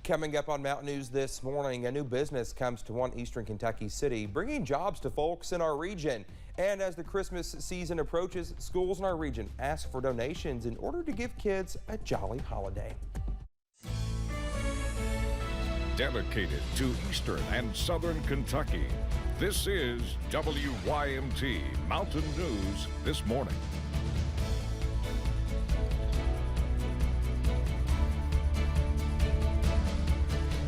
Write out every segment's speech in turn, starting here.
Coming up on Mountain News this morning, a new business comes to one eastern Kentucky city, bringing jobs to folks in our region. And as the Christmas season approaches, schools in our region ask for donations in order to give kids a jolly holiday. Dedicated to eastern and southern Kentucky, this is WYMT Mountain News this morning.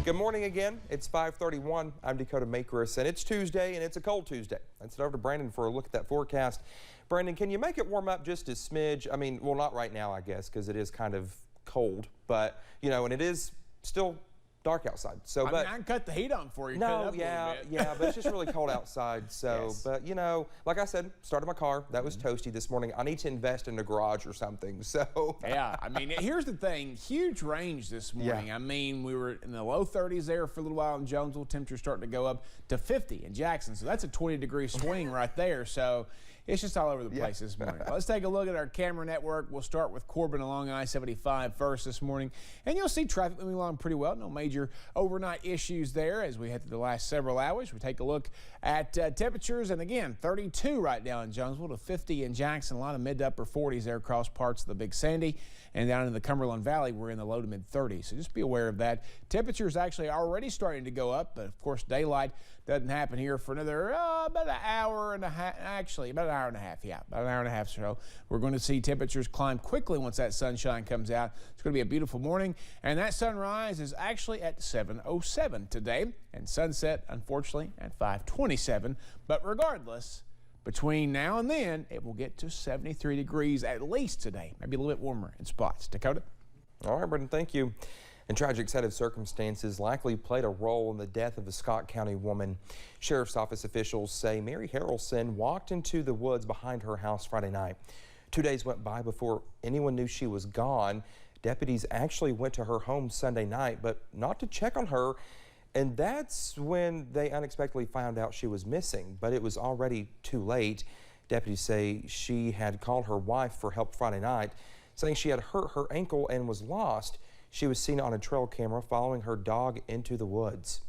Good morning again. It's 5:31. I'm Dakota Makris, and it's Tuesday, and it's a cold Tuesday. Let's head over to Brandon for a look at that forecast. Brandon, can you make it warm up just a smidge? I mean, well, not right now, I guess, because it is kind of cold, but, you know, and it is still dark outside. So, I can cut the heat on for you. No, yeah, but it's just really cold outside. So, yes. But you know, like I said, started my car. That was toasty this morning. I need to invest in a garage or something. So, yeah, I mean, here's the thing: huge range this morning. Yeah. I mean, we were in the low 30s there for a little while in Jonesville. Temperatures starting to go up to 50 in Jackson. So that's a 20-degree swing right there. So. It's just all over the place this morning. Let's take a look at our camera network. We'll start with Corbin along I-75 first this morning. And you'll see traffic moving along pretty well. No major overnight issues there as we head through the last several hours. We take a look at temperatures. And again, 32 right now in Jonesville to 50 in Jackson. A lot of mid to upper 40s there across parts of the Big Sandy. And down in the Cumberland Valley, we're in the low to mid 30s. So just be aware of that. Temperatures actually already starting to go up. But of course, daylight doesn't happen here for another about an hour and a half. Actually, about an hour and a half. Yeah, about an hour and a half or so. We're going to see temperatures climb quickly once that sunshine comes out. It's going to be a beautiful morning. And that sunrise is actually at 7:07 today. And sunset, unfortunately, at 5:27. But regardless, between now and then, it will get to 73 degrees at least today. Maybe a little bit warmer in spots. Dakota? All right, Brendan, thank you. And tragic set of circumstances likely played a role in the death of a Scott County woman. Sheriff's Office officials say Mary Harrelson walked into the woods behind her house Friday night. 2 days went by before anyone knew she was gone. Deputies actually went to her home Sunday night, but not to check on her. And that's when they unexpectedly found out she was missing, but it was already too late. Deputies say she had called her wife for help Friday night, saying she had hurt her ankle and was lost. She was seen on a trail camera following her dog into the woods.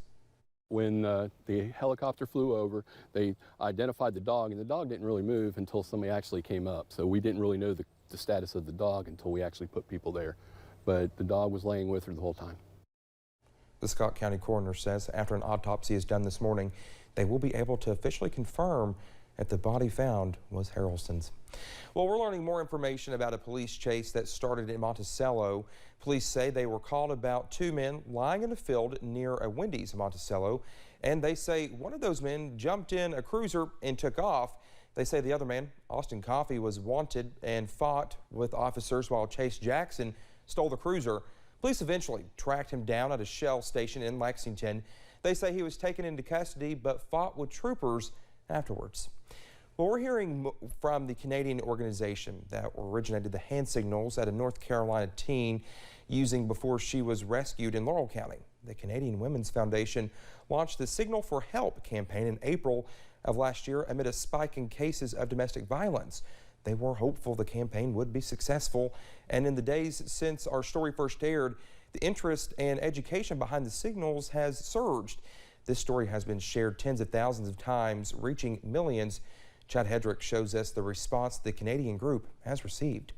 When the helicopter flew over, they identified the dog, and the dog didn't really move until somebody actually came up. So we didn't really know the status of the dog until we actually put people there. But the dog was laying with her the whole time. The Scott County coroner says after an autopsy is done this morning, they will be able to officially confirm if the body found was Harrelson's. Well, we're learning more information about a police chase that started in Monticello. Police say they were called about two men lying in a field near a Wendy's in Monticello, and they say one of those men jumped in a cruiser and took off. They say the other man, Austin Coffey, was wanted and fought with officers while Chase Jackson stole the cruiser. Police eventually tracked him down at a Shell station in Lexington. They say he was taken into custody but fought with troopers afterwards. Well, we're hearing from the Canadian organization that originated the hand signals that a North Carolina teen using before she was rescued in Laurel County. The Canadian Women's Foundation launched the Signal for Help campaign in April of last year amid a spike in cases of domestic violence. They were hopeful the campaign would be successful, and in the days since our story first aired, the interest and education behind the signals has surged. This story has been shared tens of thousands of times, reaching millions. Chad Hedrick shows us the response the Canadian group has received.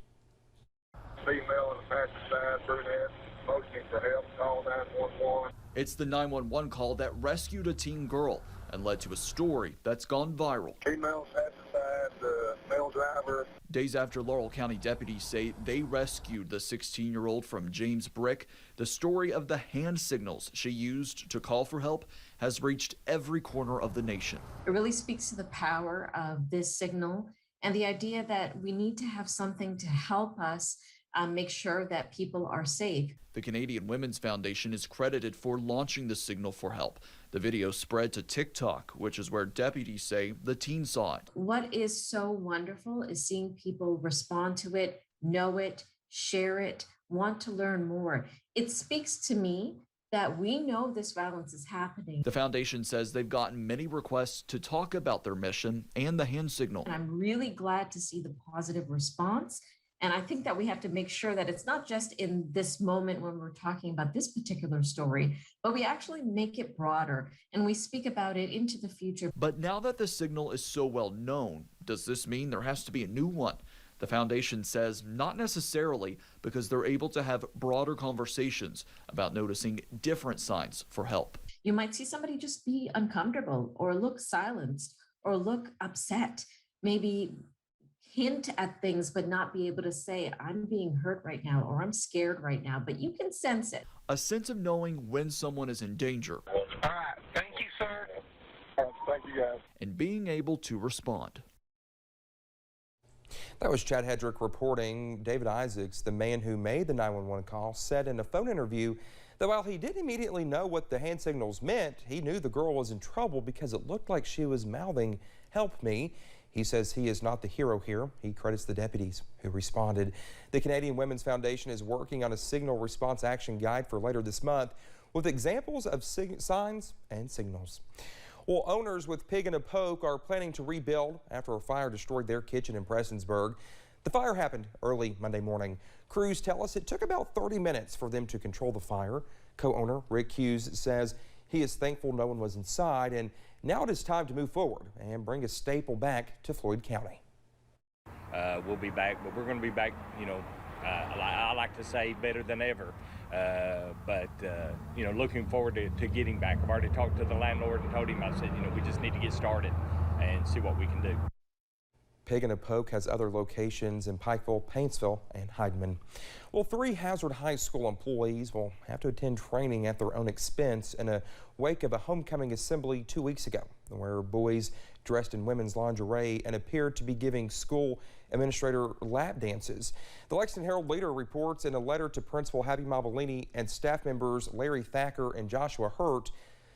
Female on the passenger side, brunette, motioning for help, call 911. It's the 911 call that rescued a teen girl and led to a story that's gone viral. Female passenger side, the male driver. Days after Laurel County deputies say they rescued the 16-year-old from James Brick, the story of the hand signals she used to call for help has reached every corner of the nation. It really speaks to the power of this signal and the idea that we need to have something to help us make sure that people are safe. The Canadian Women's Foundation is credited for launching the Signal for Help. The video spread to TikTok, which is where deputies say the teen saw it. What is so wonderful is seeing people respond to it, know it, share it, want to learn more. It speaks to me that we know this violence is happening. The foundation says they've gotten many requests to talk about their mission and the hand signal. And I'm really glad to see the positive response And I think that we have to make sure that it's not just in this moment when we're talking about this particular story, but we actually make it broader and we speak about it into the future. But now that the signal is so well known, does this mean there has to be a new one? The foundation says not necessarily, because they're able to have broader conversations about noticing different signs for help. You might see somebody just be uncomfortable or look silenced or look upset, maybe hint at things, but not be able to say, I'm being hurt right now or I'm scared right now, but you can sense it. A sense of knowing when someone is in danger. All right. Thank you, sir. Thank you, guys. And being able to respond. That was Chad Hedrick reporting. David Isaacs, the man who made the 911 call, said in a phone interview that while he didn't immediately know what the hand signals meant, he knew the girl was in trouble because it looked like she was mouthing, "Help me." He says he is not the hero here. He credits the deputies who responded. The Canadian Women's Foundation is working on a signal response action guide for later this month with examples of signs and signals. Well, owners with Pig and a Poke are planning to rebuild after a fire destroyed their kitchen in Prestonsburg. The fire happened early Monday morning. Crews tell us it took about 30 minutes for them to control the fire. Co-owner Rick Hughes says he is thankful no one was inside, and now it is time to move forward and bring a staple back to Floyd County. We'll be back, but we're going to be back, I like to say better than ever. Looking forward to getting back. I've already talked to the landlord and told him, I said, we just need to get started and see what we can do. Pig and a Poke has other locations in Pikeville, Paintsville, and Heidemann. Well, 3 Hazard High School employees will have to attend training at their own expense in a wake of a homecoming assembly 2 weeks ago, where boys dressed in women's lingerie and appeared to be giving school administrator lap dances. The Lexington Herald Leader reports in a letter to Principal Happy Mabolini and staff members Larry Thacker and Joshua Hurt,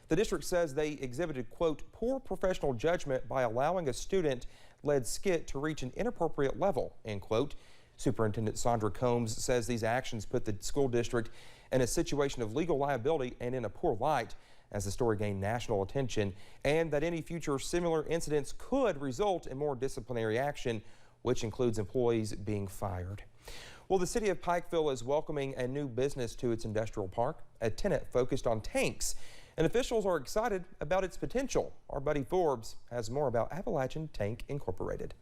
the district says they exhibited, quote, poor professional judgment by allowing a student-led skit to reach an inappropriate level, end quote. Superintendent Sandra Combs says these actions put the school district in a situation of legal liability and in a poor light as the story gained national attention, and that any future similar incidents could result in more disciplinary action, which includes employees being fired. Well, the city of Pikeville is welcoming a new business to its industrial park, a tenant focused on tanks, and officials are excited about its potential. Our buddy Forbes has more about Appalachian Tank Incorporated.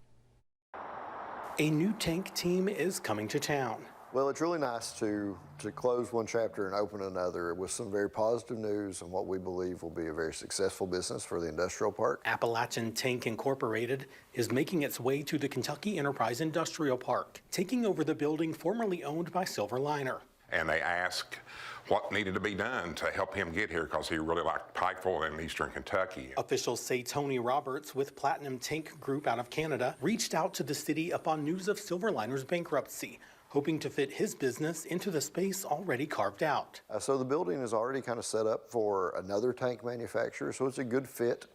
A new tank team is coming to town. Well, it's really nice to close one chapter and open another with some very positive news and what we believe will be a very successful business for the industrial park. Appalachian Tank Incorporated is making its way to the Kentucky Enterprise Industrial Park, taking over the building formerly owned by Silverliner. And they asked what needed to be done to help him get here because he really liked Pikeville and Eastern Kentucky. Officials say Tony Roberts with Platinum Tank Group out of Canada reached out to the city upon news of Silverliner's bankruptcy, hoping to fit his business into the space already carved out. So the building is already kind of set up for another tank manufacturer, so it's a good fit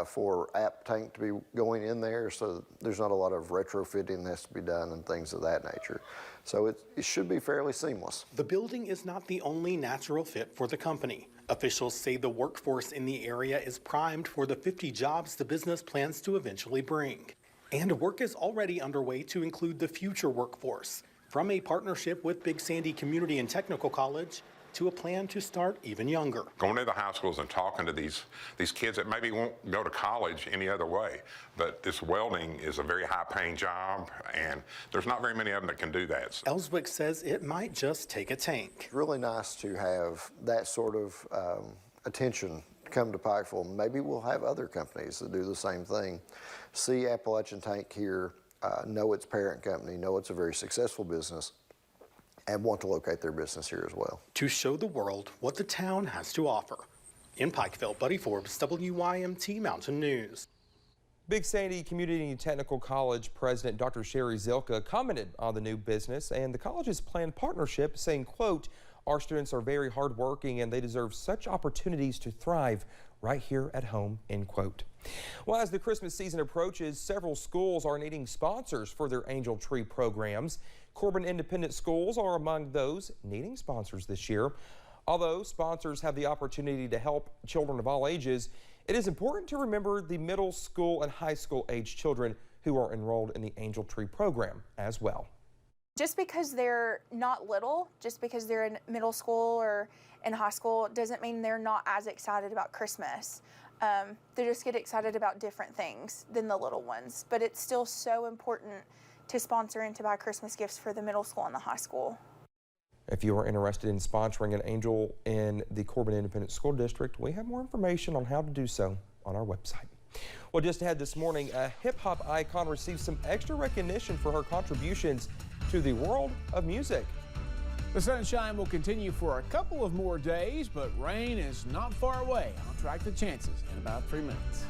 for App Tank to be going in there, so there's not a lot of retrofitting that has to be done and things of that nature. So it should be fairly seamless. The building is not the only natural fit for the company. Officials say the workforce in the area is primed for the 50 jobs the business plans to eventually bring. And work is already underway to include the future workforce, from a partnership with Big Sandy Community and Technical College to a plan to start even younger. Going to the high schools and talking to these kids that maybe won't go to college any other way, but this welding is a very high-paying job, and there's not very many of them that can do that. Ellswick says it might just take a tank. It's really nice to have that sort of attention come to Pikeville. Maybe we'll have other companies that do the same thing. See Appalachian Tank here, know its parent company, know it's a very successful business, and want to locate their business here as well. To show the world what the town has to offer. In Pikeville, Buddy Forbes, WYMT Mountain News. Big Sandy Community and Technical College President Dr. Sherry Zilka commented on the new business and the college's planned partnership, saying, quote, our students are very hardworking and they deserve such opportunities to thrive right here at home, end quote. Well, as the Christmas season approaches, several schools are needing sponsors for their Angel Tree programs. Corbin Independent Schools are among those needing sponsors this year. Although sponsors have the opportunity to help children of all ages, it is important to remember the middle school and high school age children who are enrolled in the Angel Tree program as well. Just because they're not little, just because they're in middle school or in high school, doesn't mean they're not as excited about Christmas. They just get excited about different things than the little ones. But it's still so important to sponsor and to buy Christmas gifts for the middle school and the high school. If you are interested in sponsoring an angel in the Corbin Independent School District, we have more information on how to do so on our website. Well, just ahead this morning, a hip-hop icon received some extra recognition for her contributions to the world of music. The sunshine will continue for a couple of more days, but rain is not far away. I'll track the chances in about 3 minutes.